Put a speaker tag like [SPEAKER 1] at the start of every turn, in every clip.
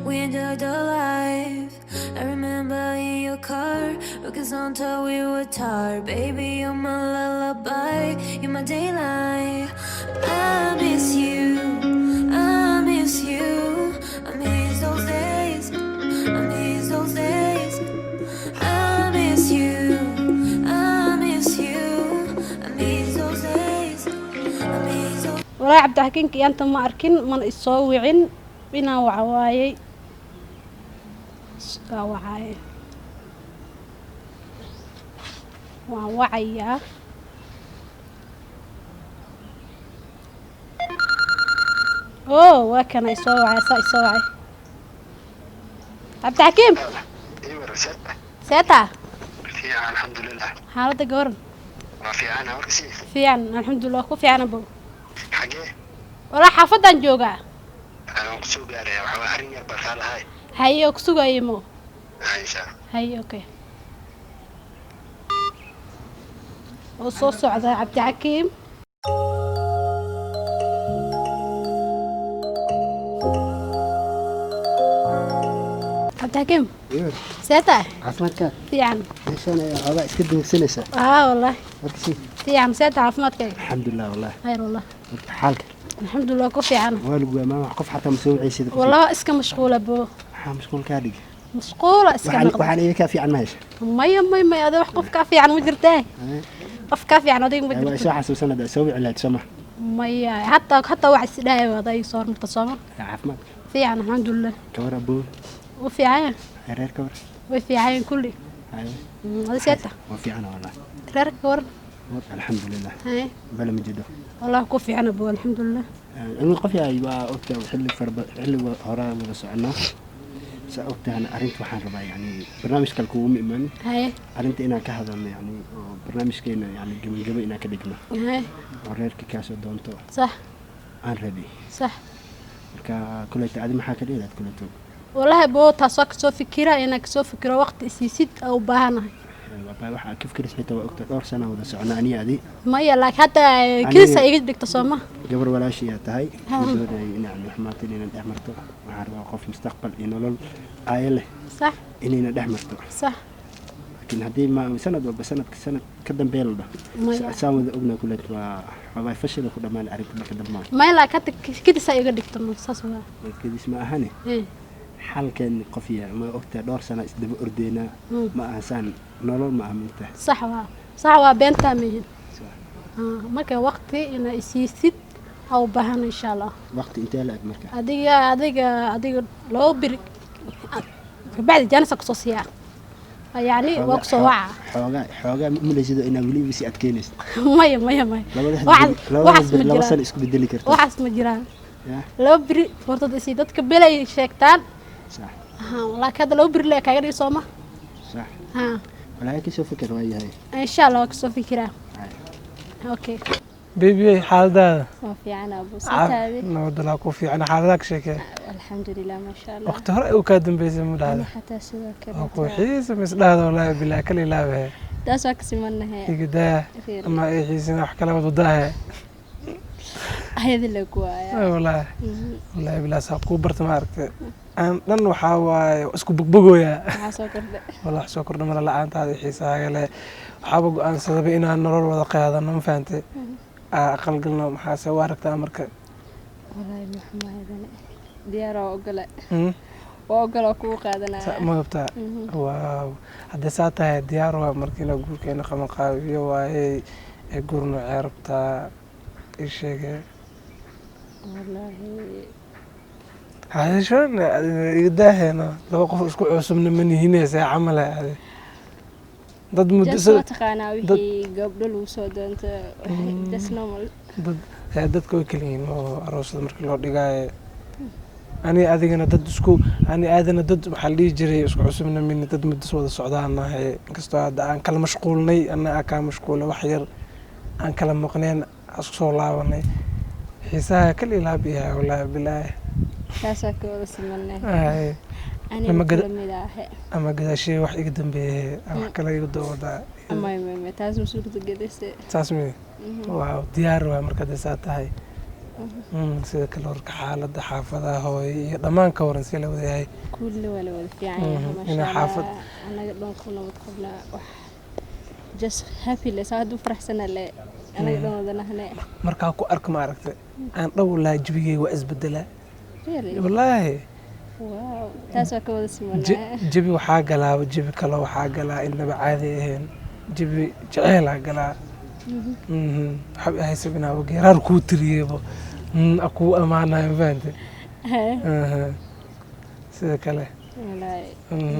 [SPEAKER 1] we enjoyed the life. I remember in your car, looking on till we were tired. Baby, you're my lullaby, you're my daylight. I miss you, I miss you. I miss those days, I miss those days. I miss you, I miss you. I miss those days, I miss those.
[SPEAKER 2] walaa cabdixakiinka iyanta ma arkin mana isoo wicin inaan wacawaayey iskaa wacaaye waan wacayaa waa kana isoo wacay saa isoo wacay cabdixakiim seeta
[SPEAKER 3] fiican alxamdulilah
[SPEAKER 2] xaaladda gabaran
[SPEAKER 3] waa fiicana warkasi
[SPEAKER 2] fiican alxamdulilah ku fiican abow
[SPEAKER 3] xagee
[SPEAKER 2] walaa xaafadaan joogaa
[SPEAKER 3] aan kusoo gaaraya waxaa arrin yar baan kaa lahay
[SPEAKER 2] haye oo kusugaaye mo
[SPEAKER 3] insha
[SPEAKER 2] haye okay oo soo socda cabdixakiim cabdixakiim seeta
[SPEAKER 4] caafimaadka
[SPEAKER 2] fiican
[SPEAKER 4] meeshaan waxoogaa iska degsanaysaa
[SPEAKER 2] والله
[SPEAKER 4] warkasi
[SPEAKER 2] fiican seeta caafimaadkayga
[SPEAKER 4] alxamdulilah wallahi
[SPEAKER 2] khayr والله
[SPEAKER 4] warka xaalka
[SPEAKER 2] alxamdulilah ku fiican
[SPEAKER 4] waa lagu waamaa wax qof xataa ma soo wicaysid
[SPEAKER 2] والله iska mashquula boo
[SPEAKER 4] waxaa mashquul kaa dhigi
[SPEAKER 2] mashquula iska noqdo
[SPEAKER 4] waxaan iga kaa fiican ma hesha
[SPEAKER 2] maya ada wax qof ka fiican ma jirtaa qof ka fiican adiga ma
[SPEAKER 4] waa
[SPEAKER 2] jirto
[SPEAKER 4] isoo xasuusanada soo wici lahayd soo ma
[SPEAKER 2] maya hataa wax isdhahay wada ay soo marta sooma
[SPEAKER 4] caafimaadka
[SPEAKER 2] fiican alxamdulilah
[SPEAKER 4] kawar aboo
[SPEAKER 2] u fiican
[SPEAKER 4] reer kawar
[SPEAKER 2] way fiican kulli هذا سيادة
[SPEAKER 4] وفي أنا والله
[SPEAKER 2] رارك ورن
[SPEAKER 4] الحمد لله بلا مجده
[SPEAKER 2] والله كوفي أنا أبو الحمد لله
[SPEAKER 4] أنا قفيا يبقى أوكي حل هراء ولا سعنا سأوكي أنا أرنت وحن ربع يعني برنامج كالكوم إيمان أرنت إنا كهذا يعني برنامج كينا يعني قبل إنا كدقنا وريرك كاسو دونتو
[SPEAKER 2] صح
[SPEAKER 4] أنا ردي
[SPEAKER 2] صح
[SPEAKER 4] كل تعدي محاكا ليه كل توب
[SPEAKER 2] والله بو تاسوك سو فكرة إنك سو فكرة وقت سيسيد أو بهنا
[SPEAKER 4] waxaa ka fikiraysaa waa ogta dhowr sano wada socona aniga adi
[SPEAKER 2] maya laakiin hata kiisa iga dhigto sooma
[SPEAKER 4] gabar walaashiya tahay doonay inaan xamaatay inaan dhex marto waxaan rabaa qof mustaqbal iyo nolol aayo leh
[SPEAKER 2] sax
[SPEAKER 4] inayna dhex marto
[SPEAKER 2] sax
[SPEAKER 4] laakiin haddii ma sanad walba sanad ka dambeeya la dhaho saan wada ognaa kuleet waa fashil ku dhammaan arrinta marka dambe
[SPEAKER 2] maya laakiin hata kiisa iga dhigto saas waa
[SPEAKER 4] kidis ma ahane xalkan qofiya ma ogta dhowr sano isdaba ordeyna ma ahasan nolol ma aminta
[SPEAKER 2] صح waa beenta meehin marka waqti ina isiisid aw bahan insha Allah
[SPEAKER 4] waqti inta la ag marka
[SPEAKER 2] adiga loo bir بعد جانس كسوسيا يعني وقت واع
[SPEAKER 4] حوغا مليسيدو ina wali si adkeynayso
[SPEAKER 2] maya waxas ma
[SPEAKER 4] jiraan san isku bedeli kartaa
[SPEAKER 2] waxas ma jiraan loo bir wartad si dadka belay sheegtaan
[SPEAKER 4] صح
[SPEAKER 2] laakiin hada loo bir le kaaga dhig sooma
[SPEAKER 4] صح ولا كيسو فكر وياي
[SPEAKER 2] ان شاء الله كسو فكره اوكي
[SPEAKER 5] بيبي حالدا
[SPEAKER 6] في عنا ابو ستابي
[SPEAKER 5] نود لا كو في عنا حالداك شيكه
[SPEAKER 6] الحمد لله ما شاء الله
[SPEAKER 5] وقت هره وكادم بيسم مداد
[SPEAKER 6] حتى سيده كده
[SPEAKER 5] اكو حيس مسداد والله بالله كل لا
[SPEAKER 6] داس وكسمنه
[SPEAKER 5] يقدا ما يحيسنا wax kala wada daa
[SPEAKER 6] هذا اللي كوايا
[SPEAKER 5] والله بالله ساق برت ما aragtay aan dhan waxa waay isku bugbugoya
[SPEAKER 6] waxa soo kordhay
[SPEAKER 5] wallahi soo kordhay mar la aantaada xiisaaga leh waxa aan sababay inaan nolol wada qaadano ma fahamtay aqal galno maxaa soo aragtaa marka
[SPEAKER 6] wallahi maxmaadana diyaar oo ogala ku qaadanaya
[SPEAKER 5] ma qabta waaw hadda saatahay diyaar waa markii la guurkeena qaban qaabiyo waayay gurno ceerabta isheege
[SPEAKER 6] wallahi
[SPEAKER 5] هذا شلون يداهنا لو قف اسكو عصبنا من هنا ساعه عمل هذا ضد
[SPEAKER 6] مدرسه تقانا وحي قبل لو سو دنت دسنومل
[SPEAKER 5] dadka way kaliin oo aroosada markii loo dhigay ani adigana dad isku ani aadana dad waxa la jiray isku cusubna min dad muddo wada socdaanahay inkastoo aan kala mashquulnay ana ka mashquula wax yar aan kala maqneen isku soo laabanay xiisaha kali laabiya wallahi bilaahi
[SPEAKER 6] taasoo kooda simanay
[SPEAKER 5] أنا أما قد شيء واحد يقدم به أما كلا يقدر وضع
[SPEAKER 6] ما تاسو سورة قدسة
[SPEAKER 5] تاسمي واو ديار ومركز ساعة هاي sida kale warka xaaladda xaafadaha hooyo iyo dhammaan ka waran si la wada yahay
[SPEAKER 6] kulli waa la wada fiican yahay
[SPEAKER 5] ina
[SPEAKER 6] masha
[SPEAKER 5] xaafad
[SPEAKER 6] Allah anaga dhan ku nabad qabnaa wax just happiness aad u faraxsan le anaga dhan wada nahne
[SPEAKER 5] markaa ku ark ma aragtay aan dhaw laa jibigay waa isbedelaa
[SPEAKER 6] really
[SPEAKER 5] wallaahi
[SPEAKER 6] wow taas waa ka wada simanaa
[SPEAKER 5] jibi waxaa galaa jibi kale waxaa galaa inaba caadi ahayn jibi jaceelaa galaa waxaa ahaysa inaa geeraar kuu tiriyeybo kuu ammaanayo fahamtay sida kale
[SPEAKER 6] wallaahi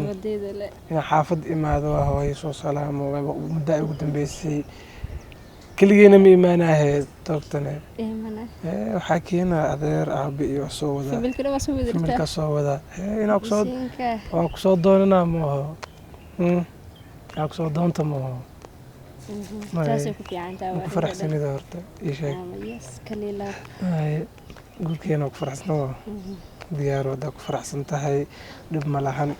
[SPEAKER 6] wadeeda le
[SPEAKER 5] inaa xaafad imaado waa hooyo soo salaamo muddo ay ugu dambeysay keligeena ma imaanahe doogtane waxaa keena adeer aabe iyo wax soo wada familka soo wada inaa kusoo waa kusoo doonanaa maaho inaa kusoo doonta maaho
[SPEAKER 6] taasay ku fiicantaa
[SPEAKER 5] ku faraxsanida horta ii sheeg guurkeena ku faraxsana waa diyaar wadaa ku faraxsan tahay dhib ma lahan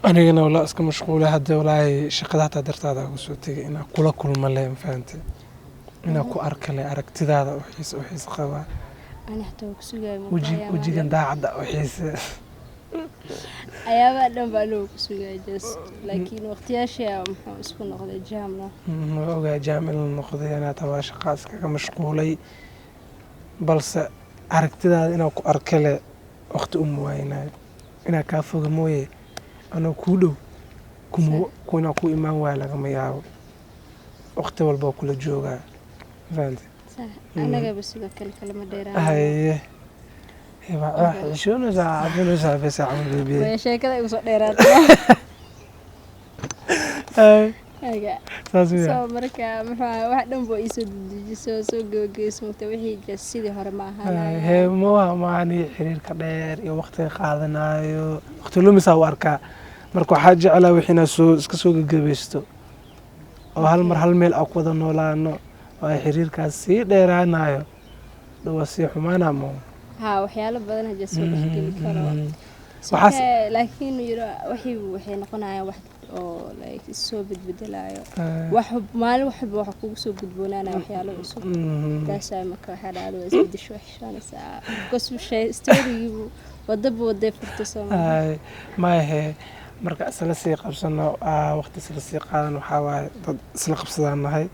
[SPEAKER 5] anigana walaa iska mashquula hadda walaahi shaqada hataa dartaada ugu soo tegay inaa kula kulma le mafahante inaa ku arka le aragtidaada oo xiisa qabaa wejigan daacadda oo xiisa
[SPEAKER 6] ayaabaa dhan baa loo ku sugaya just laakiin waqtiyaasha muxuu isku noqday jaamno
[SPEAKER 5] waa ogaa jaamil noqday anaa tabaa shaqaa iskaga mashquulay balse aragtidaada inaa ku arka le waqti uma waaynayo inaa kaa foga mooye anoo kuu dhow inaa ku imaan waaya lagama yaabo waqti walba kula joogaa fahamte
[SPEAKER 6] anagaba sidoo kale kalama dheeraan
[SPEAKER 5] haye xishoonaysaa cabinaysaa bes camal beebiye
[SPEAKER 6] way sheekada igu soo dheeraatay
[SPEAKER 5] saas
[SPEAKER 6] soo marka maxaa wax dhan boo iisoo dejiso soo gabagaysmata wixii just sidii hore ma ahaanayo
[SPEAKER 5] maani xiriirka dheer iyo waqtiga qaadanayo waqti lumisaa u arkaa marka waxaa jeclaa wixiina iska soo gagabaysto oo hal meel aa ku wada noolaano oo ay xiriirkaas sii dheeraanayo dhawaa sii xumaana mo
[SPEAKER 6] waxyaalo badan haja soo dhexgeli karo laakiin waxay noqonayaan wax oo like soo bedbedelayo maalin waxba waxa kugu soo gudboonaanaya waxyaalo cusub taasay marka waxaa dhacdo waa isbedesho xishoonaysaa kasbashay storygiibu waday furta Soomaaliya
[SPEAKER 5] maahe marka isla sii qabsano waqti isla sii qaadan waxaa waaye dad isla qabsadaan nahay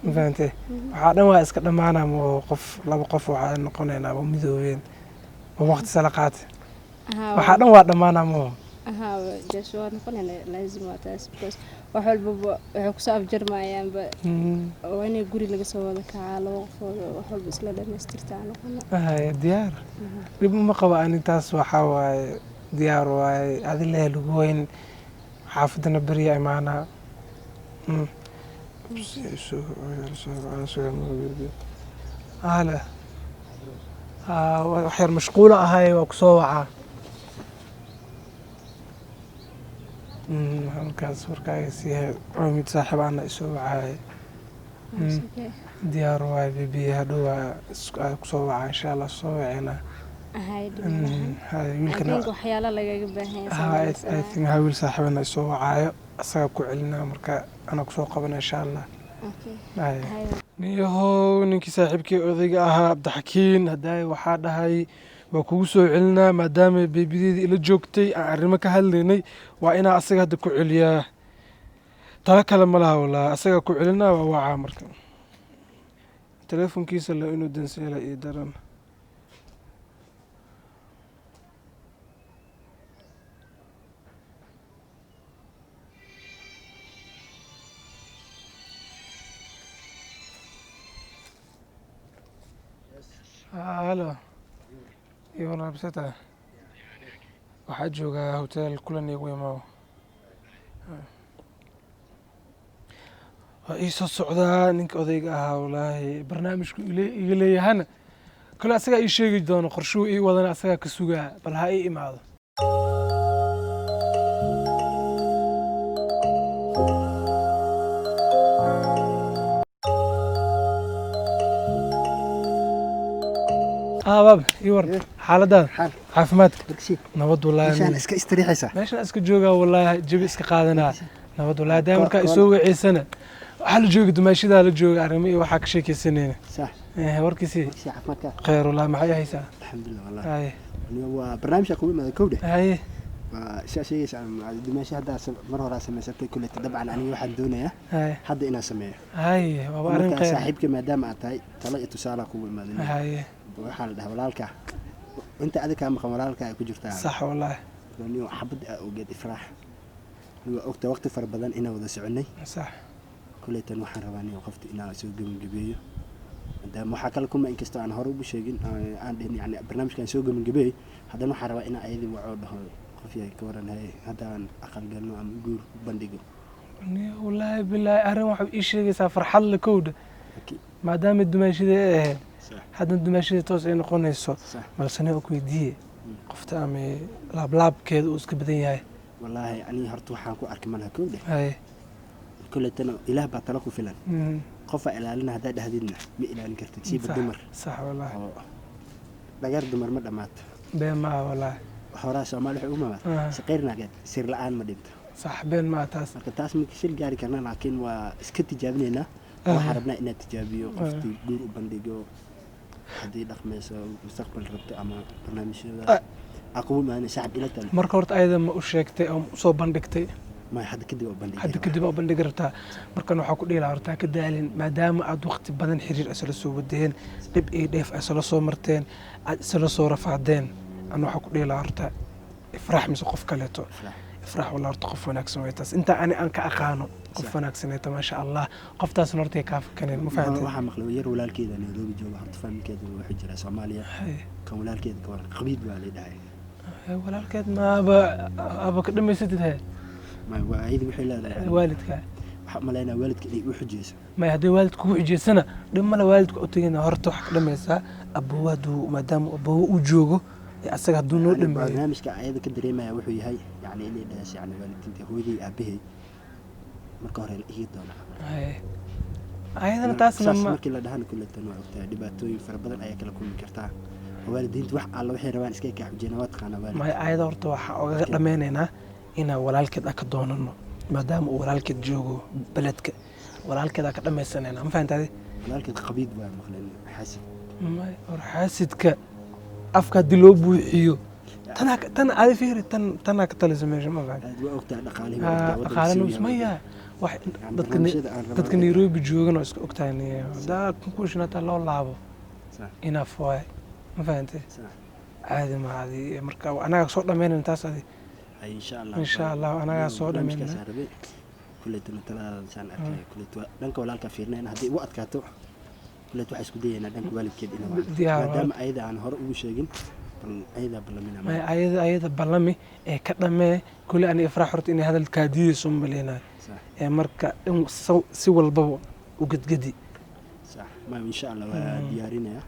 [SPEAKER 5] mafahante waxaa dhan waa iska dhammaanaa ma qof laba qof waxaa noqonaynaa waa midoobeen waa waqti isla qaate waxaa dhan waa dhammaanaa ma
[SPEAKER 6] just waa noqonaynaa laazim waa taas because wax walbaba waxay kusoo afjarmayaanba waa inay guri laga soo wada kacaa laba qofood wax walba isla dhamaystirtaa noqona
[SPEAKER 5] diyaar dhib ma qaba ani taas waxaa waaye diyaar waaye adi lehe lagu weyn xaafadana beriya imaanaa wax yar mashquulo ahay waa kusoo wacaa halkaas warkaaga siihay mid saaxiib ana isoo wacaay diyaar waaye bebi hadhow waa kusoo wacaa insha allah soo waceena
[SPEAKER 6] waxyaalo lagaga baahan
[SPEAKER 5] wiil saaxiibana isoo wacaayo asagaa ku celinaa marka anaa kusoo qabana insha allah niyahow ninkii saaxiibkii odayga ahaa cabdixakiin haddaay waxaa dhahay waa kugu soo celinaa maadaama beebideedii ila joogtay aan arrimo ka hadlaynay waa inaa asaga hadda ku celiyaa tala kale ma laha walaa asagaa ku celinaa waa wacaa marka teleefonkiisa la inuu danseela ii daran halo iyo walaabsata waxaa joogaa hotel kulan igu imaaw waa ii soo socdaa ninka odayga ahaa walaahi barnaamijku iga leeyahana kale asagaa ii sheegi doono qorshuu ii wadana asagaa ka sugaa bal ha ii imaado baab ii war xaaladaada caafimaadka nabad
[SPEAKER 4] meeshaan iska istiriixaysaa
[SPEAKER 5] meeshaan iska joogaa wallaahi jabi iska qaadanaa nabad wallaahi daa markaa isoo waceysana waxaa la jooga dumaashadaa la jooga arrimo iyo waxaa ka sheekaysanayna
[SPEAKER 4] صح
[SPEAKER 5] warkiisii
[SPEAKER 4] si caafimaadka
[SPEAKER 5] khayr wallah maxay haysaa
[SPEAKER 4] alxamdulilah wallahi
[SPEAKER 5] haye
[SPEAKER 4] waa barnaamijka kugu imaada kowdhe
[SPEAKER 5] haye
[SPEAKER 4] saa sheegaysa dumaasha hadda mar horaa samaysatay kulleyta dabcan aniga waxaan doonayaa
[SPEAKER 5] haye
[SPEAKER 4] hadda inaan sameeyo
[SPEAKER 5] haye waaba arrin
[SPEAKER 4] marka
[SPEAKER 5] khayr
[SPEAKER 4] saaxiibka maadaama aad tahay talo iyo tusaalaa kugu imaaday
[SPEAKER 5] haye
[SPEAKER 4] waxaa la dhahaa walaalka inta adiga kaa maqan walaalka ay ku jirtaa
[SPEAKER 5] sax wallahi
[SPEAKER 4] niyo xabad ogeed ifraax niyo ogta waqti fara badan inaan wada soconay
[SPEAKER 5] sax
[SPEAKER 4] kulleytan waxaan rabaa niyo qofta inaan soo gebangabeeyo maadaama waxaa kale kuma inkastoo aan hore ugu sheegin aan dhihin yani barnaamijkaan soo gebangabeeyey haddana waxaan rabaa inaan ayadii wacoo dhaho qof yahay ka waran haye haddaan aqal galno ama guur u bandhigo
[SPEAKER 5] wallaahi bilaahi arrin waxay ii sheegaysaa farxad la kowdha maadaama dumaashada ay ahayd haddana dumaashada toos ay noqonayso balse nin ku weydiiye qofta ama laablaabkeeda uu iska badan yahay
[SPEAKER 4] wallaahi aniga horta waxaan ku arkay malaha kowdhe
[SPEAKER 5] haye
[SPEAKER 4] kulletana ilaah baa talo ku filan qofa ilaalina haddaa dhahdidna ma ilaalin kartid siiba dumar
[SPEAKER 5] sax wallaahi
[SPEAKER 4] dhagar dumar ma dhammaato
[SPEAKER 5] been maaha wallaahi
[SPEAKER 4] horaa soomaali waxay u mabaad shaqayrnaageed sir la-aan ma dhinto
[SPEAKER 5] sax been maaha taas
[SPEAKER 4] marka taas ma shil gaari karna laakiin waa iska tijaabinaynaa waxaan rabnaa inaad tijaabiyo qoftii guur u bandhigo haddii dhaqmayso mustaqbal rabto ama barnaamijyada aqubu maana saaxib ila tale
[SPEAKER 5] marka horta ayada ma u sheegtay oo usoo bandhigtay
[SPEAKER 4] ma hadda kadib oo bandhigay
[SPEAKER 5] hadda kadib oo bandhigi rabtaa markan waxaa ku dhihi lahaa hortaa ka daalin maadaama aad waqti badan xiriir isla soo wadeen dhib iyo dheef isla soo marteen aad isla soo rafaadeen ana waxaa ku dhihi lahaa horta ifraax mise qof kaleeto ifraax wallah horta qof wanaagsan way taas intaa ani aan ka aqaano qof wanaagsan ay tahay maasha allah qoftaasna horta ay kaa fakaneen ma fahanteen
[SPEAKER 4] waxaa maqlay yar walaalkeeda Nairobi jooga horta familkeeda wuxuu jiraa Soomaaliya kan walaalkeeda ka waran qabiid baa la dhahay
[SPEAKER 5] walaalkeed ma aba ka dhamaysatid hay
[SPEAKER 4] ma waayid wixii leedahay
[SPEAKER 5] waalidka
[SPEAKER 4] waxa maleynaa waalidka inay u xujeyso
[SPEAKER 5] ma haddii waalidku u xujeysana dhimala waalidku u tagayna horta wax ka dhamaysaa abuwaadu maadaama abuwa uu joogo asaga hadduu noo dhameeyo
[SPEAKER 4] barnaamijka ayada ka dareemaya wuxuu yahay yani inay dhashay yani waalidiinta hooyadii aabbahay marka hore la ii doona
[SPEAKER 5] ayadana taasna
[SPEAKER 4] markii la dhahan kulletan waa ogtahay dhibaatooyin fara badan ayaa kala kulmi kartaa waalidiinta wax alla waxay rabaan iska ka xujeenaa waa taqaanaa waalid
[SPEAKER 5] ma ayada horta waxa uga dhameynaynaa inaan walaalkeed ka doonano maadaama uu walaalkeed joogo beledka walaalkeed ka dhamaysanayna ma fahantaade
[SPEAKER 4] walaalkeed qabiid waa maqleen xasid
[SPEAKER 5] ma xaasidka afka hadii loo buuxiyo tan aad fiiri tan ka taliso meesha ma fahantaade
[SPEAKER 4] waa ogtahay dhaqaalaha
[SPEAKER 5] ismaya wax dadka Nairobi joogan oo iska ogtahay daa kunkuushinata loo laabo enough way ma fahantaade caadi ma caadi marka anaga soo dhameynayna taas adi إن شاء الله أنا صور من
[SPEAKER 4] كل تنتظر إنسان أكيد كل دنك ولا الكافرين أنا هدي وقت كاتو كل واحد سكودي أنا دنك والد كده إنه ما دام أيضا عن هرب وشيء أيضا بلمنا
[SPEAKER 5] ما أيضا بلمي كلامي كل أنا أفرح رت إني هذا الكاديس ملينا مركا سوى البابو وقد قدي
[SPEAKER 4] صح ما إن شاء الله ديارنا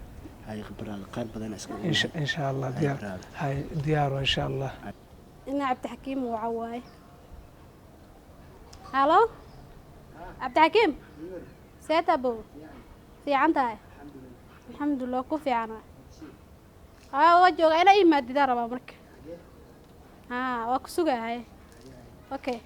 [SPEAKER 4] هاي خبرة القرب بدنا أسكت
[SPEAKER 5] إن شاء الله ديار هاي ديار إن شاء الله
[SPEAKER 2] إن عبد الحكيم وعواي هالو عبد الحكيم سيت أبو في عندها الحمد لله كوفي أنا وجهك أنا إيه ما تدار بابك وكسوجة هاي أوكي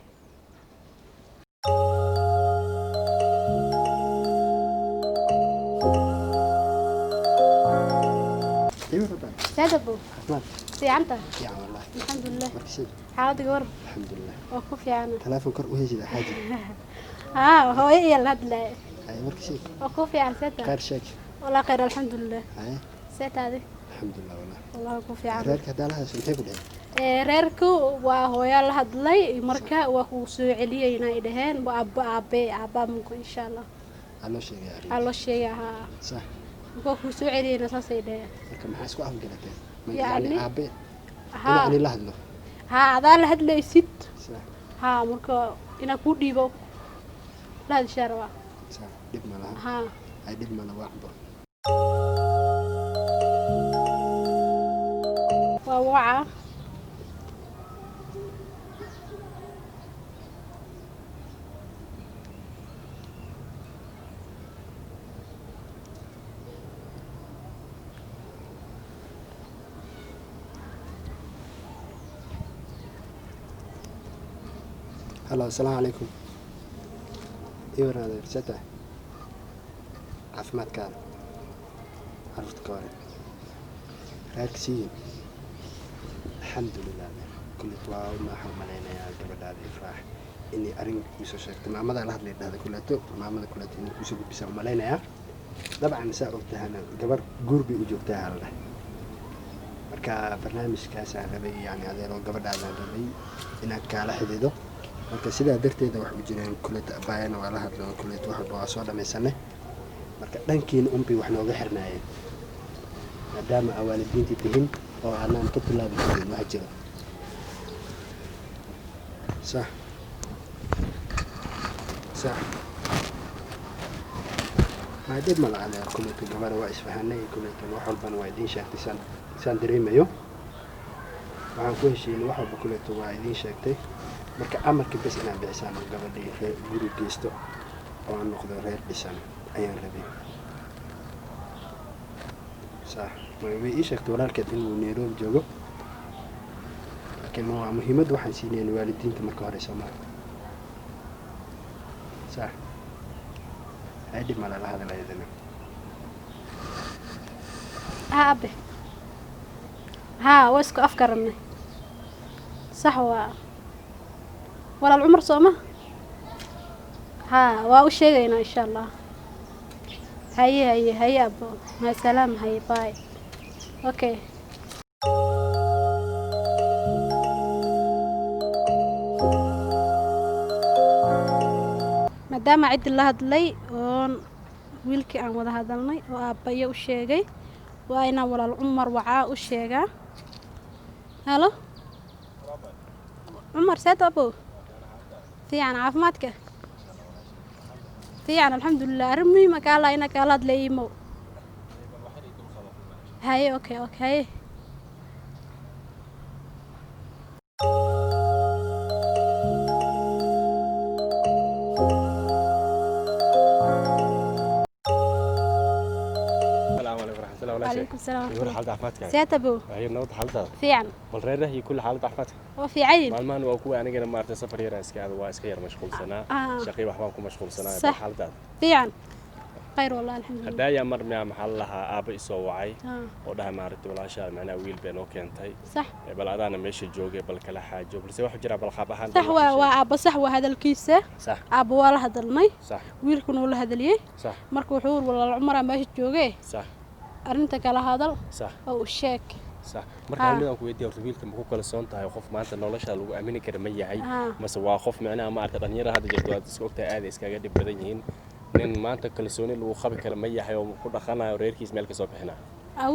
[SPEAKER 2] سيت أبو في عندها الحمد لله حالتك ورب
[SPEAKER 4] الحمد لله
[SPEAKER 2] وكوفي أنا
[SPEAKER 4] تلافون كر وهي جدا حاجة
[SPEAKER 2] هو إيه اللي هاد لا
[SPEAKER 4] أي مركزي
[SPEAKER 2] وكوفي عن سيتا
[SPEAKER 4] خير شيك
[SPEAKER 2] والله خير الحمد لله
[SPEAKER 4] أي
[SPEAKER 2] سيتا هذه
[SPEAKER 4] الحمد لله
[SPEAKER 2] والله كوفي عن
[SPEAKER 4] ريرك هذا لها سنتين كده
[SPEAKER 2] reerku waa hooyaa la hadlay marka waa ku soo celiyay inay dhaheen aabba munku insha Allah allo sheegay
[SPEAKER 4] صح
[SPEAKER 2] ku soo celiyay saasay dhaheen
[SPEAKER 4] marka maxaa isku afgalatay yani aabe
[SPEAKER 2] yani
[SPEAKER 4] la hadlo
[SPEAKER 2] adaa la hadlaysid marka ina ku dhiibo la hadsharawa
[SPEAKER 4] صح dib ma laha ay dib ma laha waxba
[SPEAKER 2] waa waca
[SPEAKER 4] هلا السلام عليكم إيوه هذا رسالته عفمات كان عرفت كوري راكسين الحمد لله كل تواو ما حملنا يا قبل هذه إفراح إني أرين يسوي شرط مع ماذا لهذا اللي هذا كله تو مع ماذا كله إني يسوي بيسوي ملينا يا طبعا نساء وقتها قبر قربي وجوبتها على marka barnaamijkaas aan rabay yani adeero gabadhaada aan rabay inaad kaala xidhiidho marka sidaa darteeda wax u jireen kuleeta abaayana waa la hadlo kuleeta wax walba waa soo dhamaysanay marka dhankiina unbay wax nooga xirnaayeen maadaama aa waalidiintii tihin oo aanaan ka tilaabi karin wax jiro صح صح ما دير ما على كلية الجمال واقف فهني كلية الواحد بن وايدين شاكتي سان دريميو waxaan ku heshiinay waxa uu kuleeto waa idin sheegtay marka amarka bas inaan bixisaan gabadhii reer guri geysto oo aan noqdo reer dhisan ayaan rabay صح ma ii sheegtay walaalkeed inuu Nairobi joogo laakiin waa muhiimad waxaan siinay waalidiinta marka hore Soomaaliya صح هادي ما لها هذا لا يدنا
[SPEAKER 2] ها أبي ها واسكو أفكرني صح ولا العمر صومه ها واو شيء إن شاء الله هيا أبو مع السلامة هيا باي أوكي maadaama cid la hadlay oo wiilkii aan wada hadalnay oo aabbayo u sheegay waa inaan walaal Umar wacaa u sheegaa halo Umar saad abo fiican caafimaadka fiican alxamdulilah arrin muhiim ah kaala ina kala hadlaymo haye okay عليكم السلام
[SPEAKER 7] يقول حالة عفماتك
[SPEAKER 2] سيادة أبو
[SPEAKER 7] هي النوض حالتها
[SPEAKER 2] فيعن
[SPEAKER 7] والريرة هي كل حالة عفماتك
[SPEAKER 2] وفي عين
[SPEAKER 7] مالمان وكو أنا جينا مارتن سفر يرى إسكاد وإسكير مشغول سنة شقي وحبامكم مشغول سنة
[SPEAKER 2] صح
[SPEAKER 7] حالتها
[SPEAKER 2] فيعن خير والله الحمد لله
[SPEAKER 7] هدايا مر مع محلها أبي يسوعي وده مارت ولا شيء معنا ويل بينو كنتي
[SPEAKER 2] صح
[SPEAKER 7] بل أنا ماشي الجوجي بل كلا حاجة بس واحد جرى بالخابة
[SPEAKER 2] صح وأبو صح وهذا الكيسة
[SPEAKER 7] صح
[SPEAKER 2] أبو ولا هذا المي
[SPEAKER 7] صح
[SPEAKER 2] ويلكن ولا هذا ليه
[SPEAKER 7] صح
[SPEAKER 2] مركو حور ولا العمر ماشي الجوجي
[SPEAKER 7] صح
[SPEAKER 2] أرنتك على هذا
[SPEAKER 7] صح
[SPEAKER 2] أو الشيك
[SPEAKER 7] صح marka halmidaan ku weydiiyo wiilka ma ku kala soon tahay qof maanta nolosha lagu aamini karo ma yahay mase waa qof macnaha ma arka dhalinyarada hadda jirto aad isku ogtahay aad iskaga dhib badan yihiin nin maanta kalsooni lagu qabi karo ma yahay oo ku dhaqanayo reerkiis meel ka soo bixinaa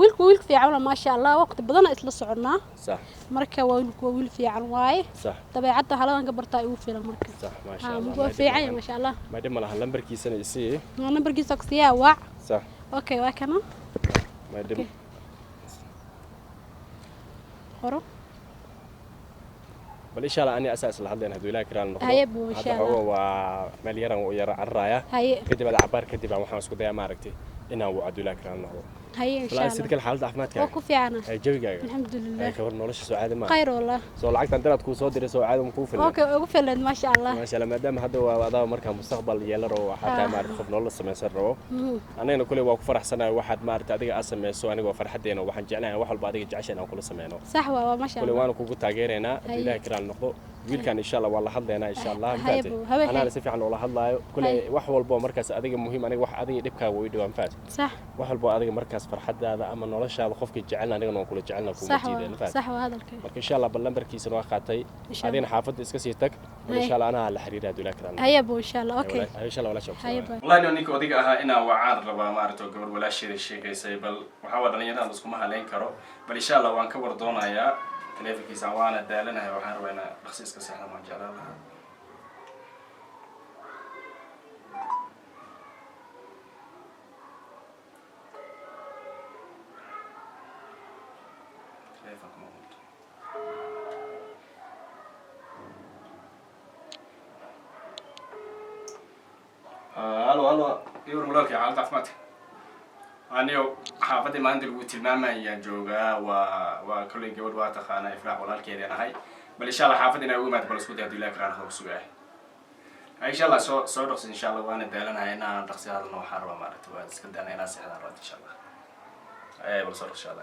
[SPEAKER 2] wiilku fiican ma sha Allah waqti badan isla soconaa
[SPEAKER 7] صح
[SPEAKER 2] marka wiilku wiil fiican waaye
[SPEAKER 7] صح
[SPEAKER 2] dabeecadda haladan ka bartaa ugu fiilan marka
[SPEAKER 7] صح ما شاء الله
[SPEAKER 2] waa fiican ma sha Allah
[SPEAKER 7] ma dhima laha lambarkiisana isii
[SPEAKER 2] lambarkiisa qsiyaa wac
[SPEAKER 7] صح
[SPEAKER 2] okay waa kana
[SPEAKER 7] ما dhima
[SPEAKER 2] qoro
[SPEAKER 7] bal insha Allah ani asaas la hadleen haduu ilaahay kiraan noqdo
[SPEAKER 2] haye buu insha Allah
[SPEAKER 7] waa meel yaran oo yar carraaya
[SPEAKER 2] haye
[SPEAKER 7] kadib cabaar kadib waxaan isku dayaa ma aragtay inaan uu aduu ilaahay kiraan noqdo
[SPEAKER 2] هاي إن شاء الله.
[SPEAKER 7] sidoo kale xaaladda caafimaadka
[SPEAKER 2] waa ku fiicana
[SPEAKER 7] jawigaaga
[SPEAKER 2] alxamdulilah
[SPEAKER 7] ka war nolosha soo caadi ma
[SPEAKER 2] khayr wallah
[SPEAKER 7] soo lacagtan daraad ku soo diray soo caadi ma ku filan
[SPEAKER 2] okay ugu filan ma sha Allah
[SPEAKER 7] ma sha Allah maadaama hadda waa adaa markaa mustaqbal yeelan rabo xataa ma arag qof nolol sameeysan rabo anayna kulay waa ku faraxsanahay waxaad ma aragtay adiga aad sameeyso anigoo farxadeena waxaan jeclahay wax walba adiga jeceshay inaan kula sameeyno
[SPEAKER 2] sax waa ma sha Allah
[SPEAKER 7] kulay waan kugu taageereynaa ilaahay kiraan noqdo wiilkan insha Allah waa la hadleynaa insha Allah anaa si fiican oo la hadlaayo kulay wax walba markaas adiga muhiim aniga wax adiga dhibkaaga way dhawaan faas
[SPEAKER 2] sax
[SPEAKER 7] wax walba adiga markaas farxadaada ama noloshaada qofkii jecel anigana waan kula jecelna kuma jiideen faas
[SPEAKER 2] sax waa hadalkay
[SPEAKER 7] marka insha Allah lambarkiisa waa qaatay adina xaafadda iska sii tag insha Allah anaa la xiriiraa dulaa karaan
[SPEAKER 2] haya buu insha Allah okay
[SPEAKER 7] insha Allah wala shaqo
[SPEAKER 8] wallahi ninka odiga ahaa inaa wacaan rabaa ma aragto gabar walaasheeda sheegaysay bal waxa waa dhalinyarada isku ma haleyn karo bal insha Allah waan ka war doonayaa telefonkiisa waana daalanahay waxaan rabaa inaan dhaqsi iska saxdo ma jeclaanahay هلا يور ملاك يا عالد عفمتك أنا حافظي ما عندي الوقت الماما يا جوجا وكل جود واتخانا إفراح ولا الكيد أنا هاي بل إن شاء الله حافظنا يوم ما تبلش كده هدول لك رانه وسواه إن شاء الله سو رخص إن شاء الله وأنا دالنا هنا رخص هذا النوع حرب مارت واسكندنا هنا سحنا رات إن شاء الله أي بصير إن شاء الله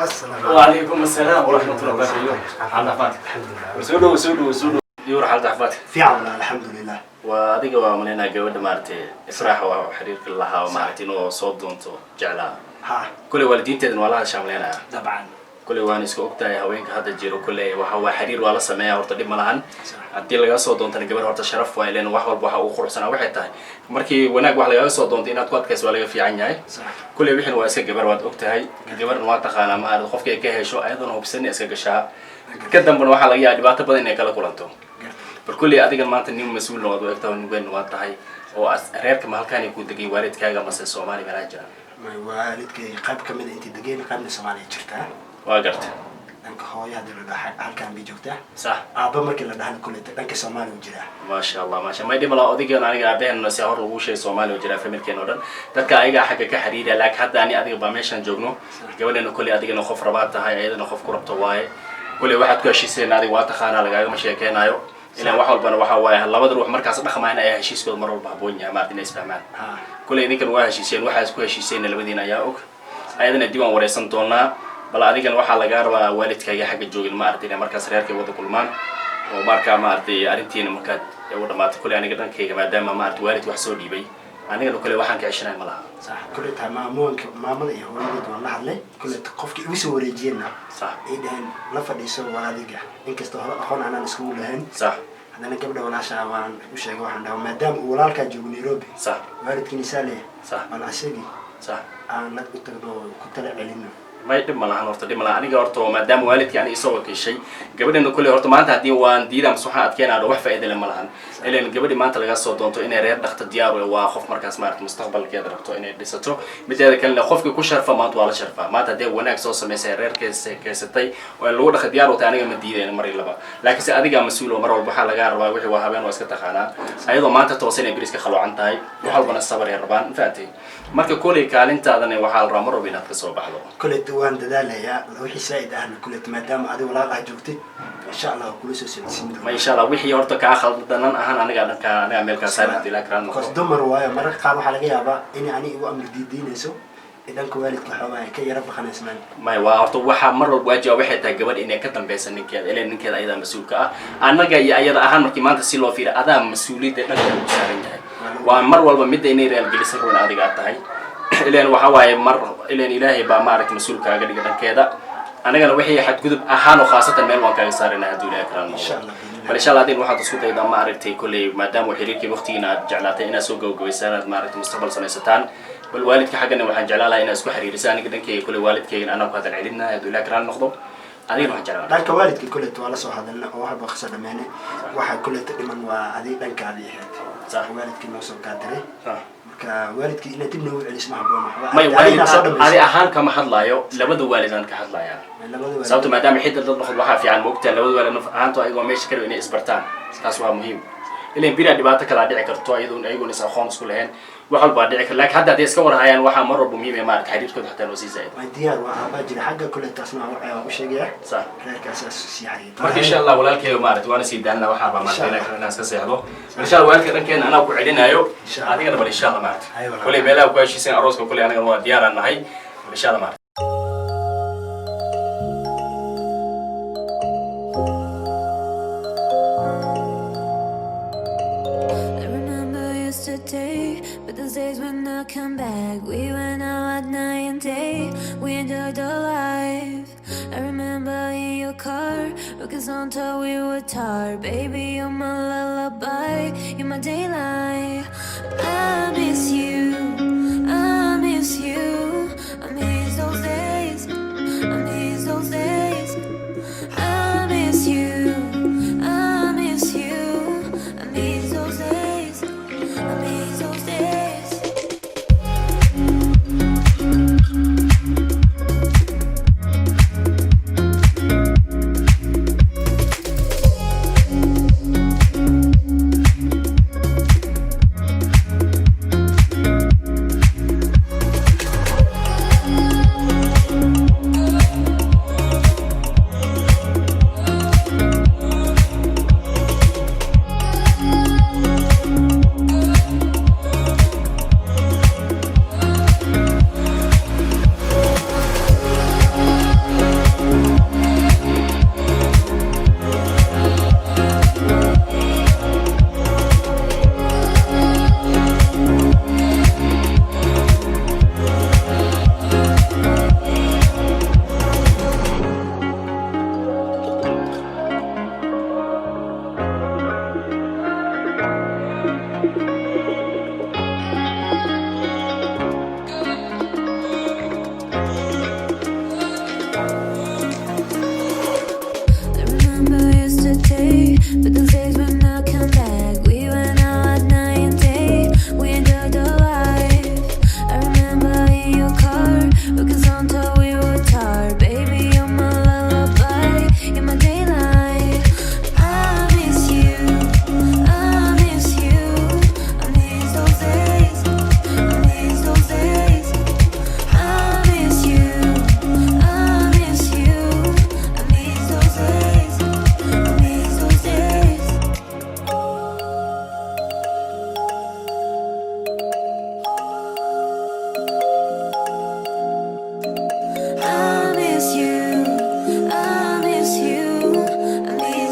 [SPEAKER 4] السلام
[SPEAKER 8] وعليكم السلام ورحمة الله وبركاته حالة فاتك
[SPEAKER 4] الحمد لله
[SPEAKER 8] سودو يور حالة فاتك
[SPEAKER 4] في عون الحمد لله
[SPEAKER 8] وأديك ومننا جود مارتي إفراح وحرير كلها ومارتين وصوت دونتو جعلها
[SPEAKER 4] ها
[SPEAKER 8] كل والدين تدن ولا شاملنا
[SPEAKER 4] طبعا
[SPEAKER 8] كل وان اسكو ogtahay haweenka hadda jiro kulay waxa waa xiriir wala sameeyaa horta dib malahan hadii laga soo doontan gabar horta sharaf waa ileen wax walba waxa uu quruxsanaa waxay tahay markii wanaag wax laga soo doonto inaad ku adkayso waa laga fiican yahay kulay wixin waa iska gabar waad ogtahay gabarna waa taqaana ma aad qofka ka hesho ayadana hubsan iska gashaa ka dambana waxa laga yaabaa dhibaato badan inay kala kulanto bal kulay adiga maanta nin mas'uul noqdo ogtahay nin weyn waa tahay oo reerka ma halkaan ku degay waalidkaaga mase Soomaali ma jira
[SPEAKER 4] ما والدك قاب كمل أنت دقيقة قاب نسمعني جرتها
[SPEAKER 8] واجرت
[SPEAKER 4] أنك هو يهدي لنا هل كان بيجوته
[SPEAKER 8] صح
[SPEAKER 4] أبا مركل لنا هن كل أنك سومالي وجرا
[SPEAKER 8] ما شاء الله ما شاء الله ما يدي ملا أديك أنا قاعدين نسيار ووشة سومالي وجرا في مكان ودن تذكر أيها حاجة كحريرة لك حتى أنا أديك بامشان جوجنو قبل إنه كل أديك نخاف رباط هاي أيضا نخاف كرب طواي كل واحد كل شيء سين أديك واتخانة لقى مشي كان أيو إلى واحد بنا واحد هلا بدر روح مركز دخل معنا أي شيء كل مرة بحبوني ما تنسى فهمان كل ذيك الواحد شيء سين واحد كل شيء سين اللي بدينا ياك أيضا الديوان ورئيسنا تونا بل أديك الواحد لقى ربا والدك يا حق الجوج ما أرتينا مركز ريال كي وضع كل مان ومركز ما أرتي أرتينا مركز يوضع ما تقول أنا قدرنا كي ما دام ما أرتي والد وحسودي بي أنا قالوا كل واحد كعشرين ملا
[SPEAKER 4] صح كل تمامون ما ملا يهون والله عليه كل تقف كي ويسوي رجينا
[SPEAKER 8] صح
[SPEAKER 4] إذا لفظ يسوي هذيك إنك استهلا أخونا أنا نسكول لهن
[SPEAKER 8] صح
[SPEAKER 4] أنا قبل ولا شاوان وش يقول عندهم ما دام ولالك جو نيروبي
[SPEAKER 8] صح
[SPEAKER 4] والد كنيسالي
[SPEAKER 8] صح
[SPEAKER 4] أنا أسيبي
[SPEAKER 8] صح
[SPEAKER 4] أنا لا كنت كنت علينا
[SPEAKER 8] ما يدم ملا هنورت دم ملا أنا قرطه ما دام والد يعني يسوي كل شيء قبل إنه كل هرت ما أنت هدي وان دي دام صحة أتكلم على وحفة إذا لما لهن إلا قبل ما أنت لقى صوت دونتو إنه رير دخت الديار وخوف مركز مارك مستقبل كده رحتو إنه ديستو بدي كان خوفك كل شرفة ما طوال شرفة ما تدي وناك صوص مثلا رير كستي ولو دخت الديار وتاني من دي يعني مرة لبا لكن سأديك مسؤول ومرة البحر لقى ربا وحي وهابين واسكت خانا أيضا ما أنت توصيني بريسك خلو عن تاي وحال بنا الصبر يا ربان فاتي marka kulay kaalinta adana waxa la ramaro binaad ka soo baxdo
[SPEAKER 4] kulay duwan dadaalaya wixii saa'id ah kulay maadaama adiga walaal joogtid insha Allah kulay soo socodsiin
[SPEAKER 8] ma insha Allah wixii horta ka khaldanan ahaan aniga meel ka saaran dilaa karaan
[SPEAKER 4] qos dumar waayo marka qaar waxa laga yaabaa in ani igu amr diidinayso idan ku waalidka xawaa ka yara baqanaysmaan
[SPEAKER 8] ma waa horta waxa mar walba wajiga waxay tahay gabadh inay ka dambaysan ninkeeda ilaa ninkeeda ayada mas'uulka ah anaga iyo ayada ahaan markii maanta si loo fiiro adaa mas'uuliyadda dhanka u saaran yahay waa mar walba mid inay real gelisan roon adiga tahay ileen waxa waaye mar ileen ilaahay baa maaragtay mas'uulkaaga dhiga dhankeeda anagana wixii xad gudub ahaan oo khaasatan meel waan kaaga saarnaa haduu ilaahay karaan insha Allah bal insha Allah waxaad isku daydaa maaragtay kulay maadaama xiriirkii waqtigiina aad jeclaatay inaad soo gowgowaysan aad maaragtay mustaqbal samaysataan bal waalidka xaqana waxaan jeclaalahay inaad isku xiriirisaan aniga dhankeyga kulay waalidkeyga anagu hadal celinaa haduu ilaahay karaan noqdo أدينا هجران.
[SPEAKER 4] دانك والدك كله توالى صح هذا لنا واحد بخسر دمانة واحد كله تقريبا وأدي دانك هذه حد. صح والدك نوصل كادري. كوالدك إن تبني على اسمه بوما.
[SPEAKER 8] ما والد هذه أهان كما حد لا يو لبدو والدان كحد لا يعني. صوت ما دام حد ضد ناخذ واحد في عن وقتها لبدو والد أهان تو أيقون ماشي كانوا إني إسبرتان. تاسوا مهم. اللي بيرا دبعتك لا دعك تو أيقون إسا خامس كلهن. وحول بعدك لك حتى هذا يسكور هاي واحد مرة بمية ما حديث كده حتى نوزي زايد.
[SPEAKER 4] ما ديار وباجي حاجة كل التصنيع وشجع.
[SPEAKER 8] صح.
[SPEAKER 4] هيك أساس سياحي.
[SPEAKER 8] ما إن شاء الله ولا الكيلو مارت وأنا سيدنا وحابة ما تبينا الناس كسيحلو. إن شاء الله ولا كان أنا وعدنا أيو. هذه أنا إن شاء الله مارت. كل بلا وكل شيء سين أروس وكل أنا جوا ديار أنا هاي إن شاء الله مارت.
[SPEAKER 1] But those days when I come back, we went out at night and day. We enjoyed our life. I remember in your car, rockets on top, we were tired. Baby, you're my lullaby, you're my daylight. I miss you.